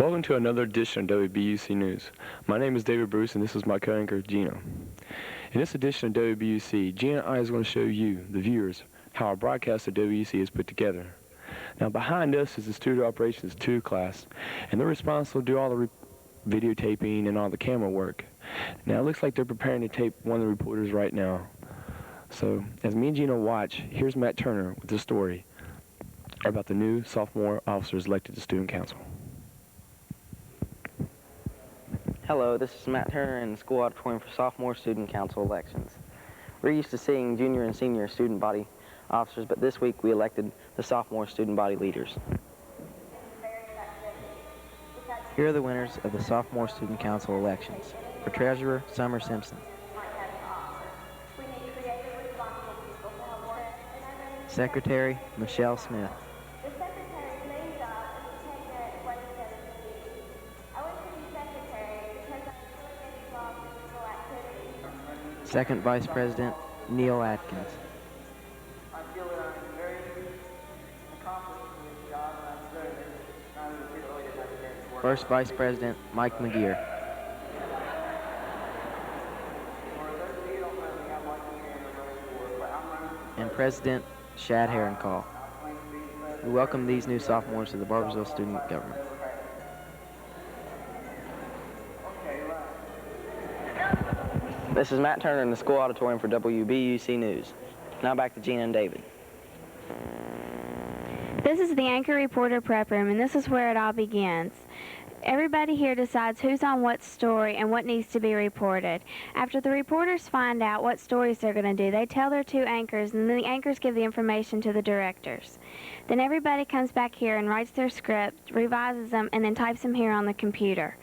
Welcome to another edition of WBUC News. My name is David Bruce and this is my co-anchor Gina. In this edition of WBUC, Gina and I is going to show you, the viewers, how our broadcast of WBUC is put together. Now behind us is the Studio Operations 2 class, and they're responsible to do all the videotaping and all the camera work. Now it looks like they're preparing to tape one of the reporters right now. So as me and Gina watch, here's Matt Turner with the story about the new sophomore officers elected to Student Council. Hello, this is Matt Turner in the school auditorium for sophomore student council elections. We're used to seeing junior and senior student body officers, but this week we elected the sophomore student body leaders. Here are the winners of the sophomore student council elections. For treasurer, Summer Simpson. Secretary, Michelle Smith. Second Vice President, Neil Atkins. First Vice President, Mike McGeer. And President, Shad Herrencall. We welcome these new sophomores to the Barboursville student government. This is Matt Turner in the school auditorium for WBUC News. Now back to Gina and David. This is the Anchor Reporter Prep Room, and this is where it all begins. Everybody here decides who's on what story and what needs to be reported. After the reporters find out what stories they're going to do, they tell their two anchors, and then the anchors give the information to the directors. Then everybody comes back here and writes their script, revises them, and then types them here on the computer.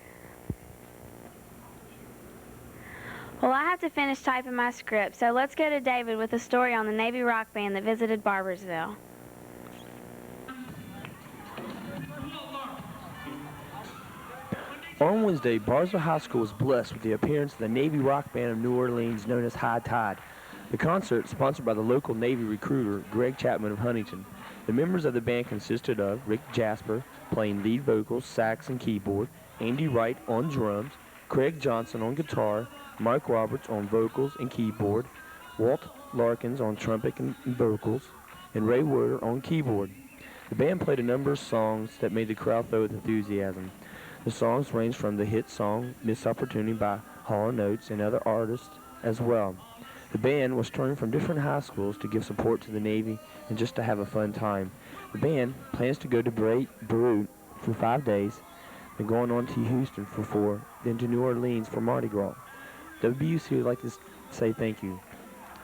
Well, I have to finish typing my script, so let's go to David with a story on the Navy rock band that visited Barboursville. On Wednesday, Barboursville High School was blessed with the appearance of the Navy rock band of New Orleans known as High Tide. The concert, sponsored by the local Navy recruiter, Greg Chapman of Huntington. The members of the band consisted of Rick Jasper, playing lead vocals, sax, and keyboard, Andy Wright on drums, Craig Johnson on guitar, Mike Roberts on vocals and keyboard, Walt Larkins on trumpet and vocals, and Ray Warder on keyboard. The band played a number of songs that made the crowd throw with enthusiasm. The songs ranged from the hit song Missed Opportunity by Hall & Oates and other artists as well. The band was touring from different high schools to give support to the Navy and just to have a fun time. The band plans to go to Beirut for 5 days, then going on to Houston for 4, then to New Orleans for Mardi Gras. WBUC would like to say thank you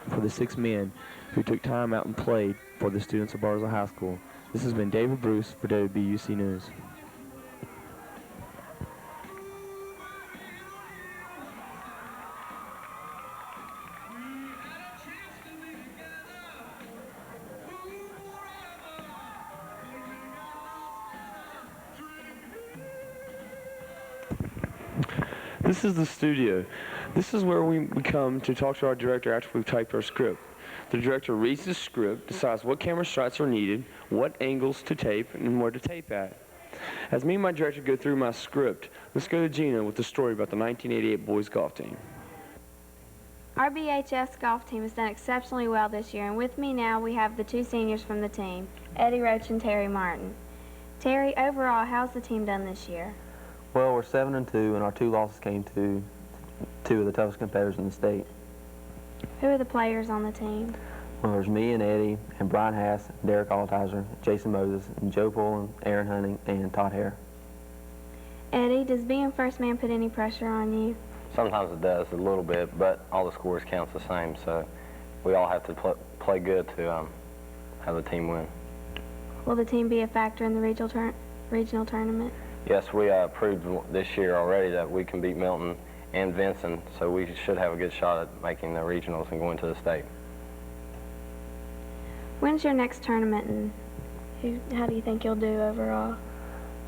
for the 6 men who took time out and played for the students of Barboursville High School. This has been David Bruce for WBUC News. This is the studio. This is where we come to talk to our director after we've typed our script. The director reads the script, decides what camera shots are needed, what angles to tape, and where to tape at. As me and my director go through my script, let's go to Gina with the story about the 1988 boys golf team. Our BHS golf team has done exceptionally well this year, and with me now we have the two seniors from the team, Eddie Roach and Terry Martin. Terry, overall, how's the team done this year? Well, we're 7-2, and our 2 losses came to 2 of the toughest competitors in the state. Who are the players on the team? Well, there's me and Eddie, and Brian Hass, Derek Altizer, Jason Moses, and Joe Pullen, Aaron Hunting, and Todd Hare. Eddie, does being first man put any pressure on you? Sometimes it does, a little bit, but all the scores count the same, so we all have to play good to have the team win. Will the team be a factor in the regional tournament? Yes, we proved this year already that we can beat Milton and Vinson, so we should have a good shot at making the regionals and going to the state. When's your next tournament, and how do you think you'll do overall?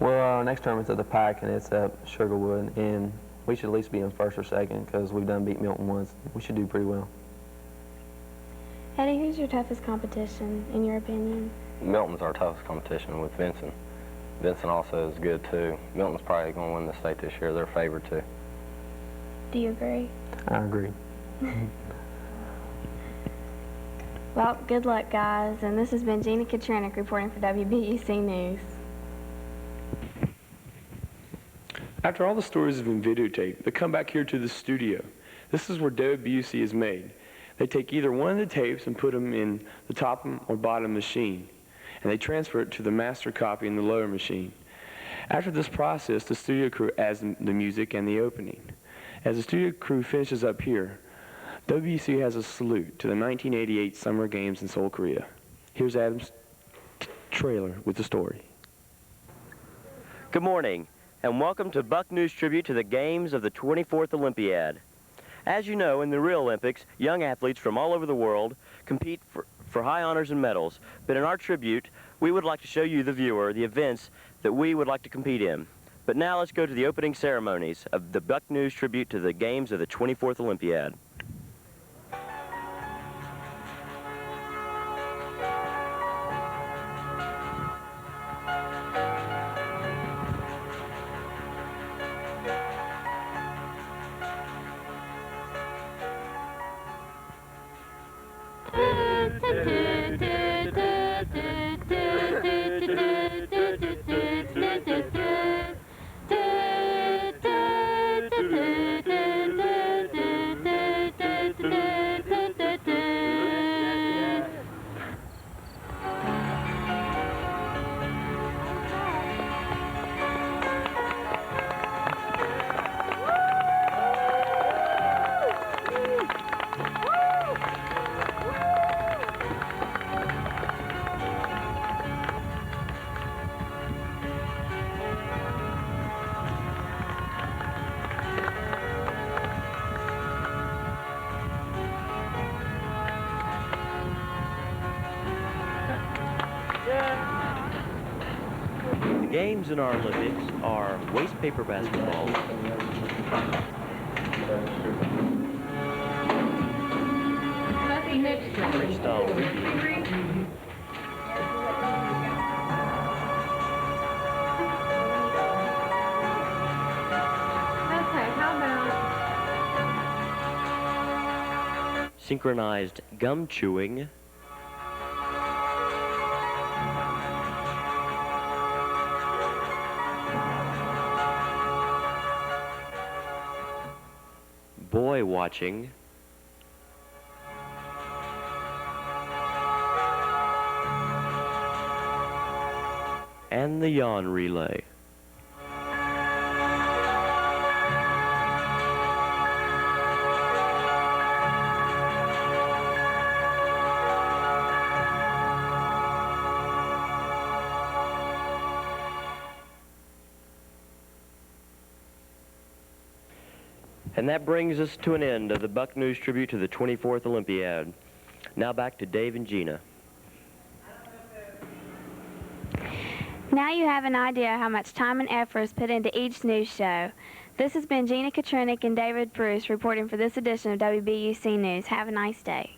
Well, our next tournament's at the Pike, and it's at Sugarwood, and we should at least be in first or second because we've done beat Milton once. We should do pretty well. Eddie, who's your toughest competition, in your opinion? Milton's our toughest competition with Vinson. Vincent also is good too. Milton's probably going to win the state this year. They're favored too. Do you agree? I agree. Well, good luck, guys. And this has been Gina Katrinik reporting for WBUC News. After all the stories have been videotaped, they come back here to the studio. This is where WBUC is made. They take either one of the tapes and put them in the top or bottom machine, and they transfer it to the master copy in the lower machine. After this process, the studio crew adds the music and the opening. As the studio crew finishes up here, WBUC has a salute to the 1988 Summer Games in Seoul, Korea. Here's Adam's trailer with the story. Good morning, and welcome to Buck News Tribute to the Games of the 24th Olympiad. As you know, in the Rio Olympics, young athletes from all over the world compete for high honors and medals. But in our tribute, we would like to show you, the viewer, the events that we would like to compete in. But now let's go to the opening ceremonies of the Buck News Tribute to the Games of the 24th Olympiad. The games in our Olympics are waste paper basketball, freestyle rigging, synchronized gum chewing, boy watching, and the yawn relay. And that brings us to an end of the Buck News Tribute to the 24th Olympiad. Now back to Dave and Gina. Now you have an idea how much time and effort is put into each news show. This has been Gina Katrinik and David Bruce reporting for this edition of WBUC News. Have a nice day.